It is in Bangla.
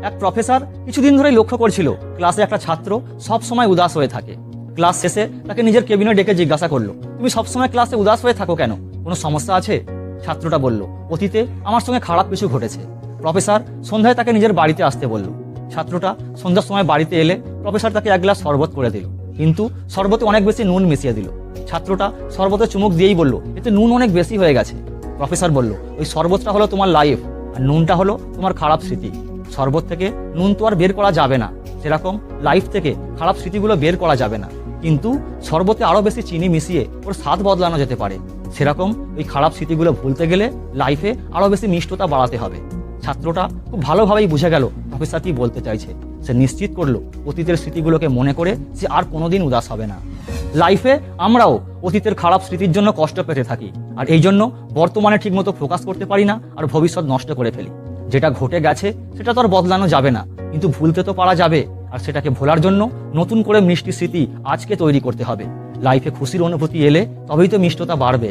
এক প্রফেসর কিছুদিন ধরেই লক্ষ্য করছিল ক্লাসে একটা ছাত্র সব সময় উদাস হয়ে থাকে। ক্লাস শেষে তাকে নিজের কেবিনে ডেকে জিজ্ঞাসা করলো, তুমি সবসময় ক্লাসে উদাস হয়ে থাকো কেন? কোনো সমস্যা আছে? ছাত্রটা বলল, অতীতে আমার সঙ্গে খারাপ কিছু ঘটেছে। প্রফেসর সন্ধ্যায় তাকে নিজের বাড়িতে আসতে বলল। ছাত্রটা সন্ধ্যার সময় বাড়িতে এলে প্রফেসর তাকে এক গ্লাস শরবত করে দিল, কিন্তু শরবতে অনেক বেশি নুন মিশিয়ে দিল। ছাত্রটা শরবতে চুমুক দিয়েই বলল, এতে নুন অনেক বেশি হয়ে গেছে। প্রফেসর বলল, ওই শরবতটা হলো তোমার লাইফ, আর নুনটা হলো তোমার খারাপ স্মৃতি। শরবত থেকে নুন তো আর বের করা যাবে না, সেরকম লাইফ থেকে খারাপ স্মৃতিগুলো বের করা যাবে না, কিন্তু শরবতে আরো বেশি চিনি মিশিয়ে ওর স্বাদ বদলানো যেতে পারে। সেরকম ওই খারাপ স্মৃতিগুলো ভুলতে গেলে লাইফে আরো বেশি মিষ্টতা বাড়াতে হবে। ছাত্রটা খুব ভালোভাবেই বুঝে গেল প্রফেসর কি বলতে চাইছে। সে নিশ্চিত করলো অতীতের স্মৃতিগুলোকে মনে করে সে আর কোনোদিন উদাস হবে না। লাইফে আমরাও অতীতের খারাপ স্মৃতির জন্য কষ্ট পেতে থাকি, আর এই জন্য বর্তমানে ঠিকমতো ফোকাস করতে পারি না, আর ভবিষ্যৎ নষ্ট করে ফেলি। যেটা ঘটে গেছে সেটা তো আর বদলানো যাবে না, কিন্তু ভুলতে তো পারা যাবে, আর সেটাকে ভোলার জন্য নতুন করে মিষ্টি স্মৃতি আজকে তৈরি করতে হবে। লাইফে খুশির অনুভূতি এলে তবেই তো মিষ্টতা বাড়বে।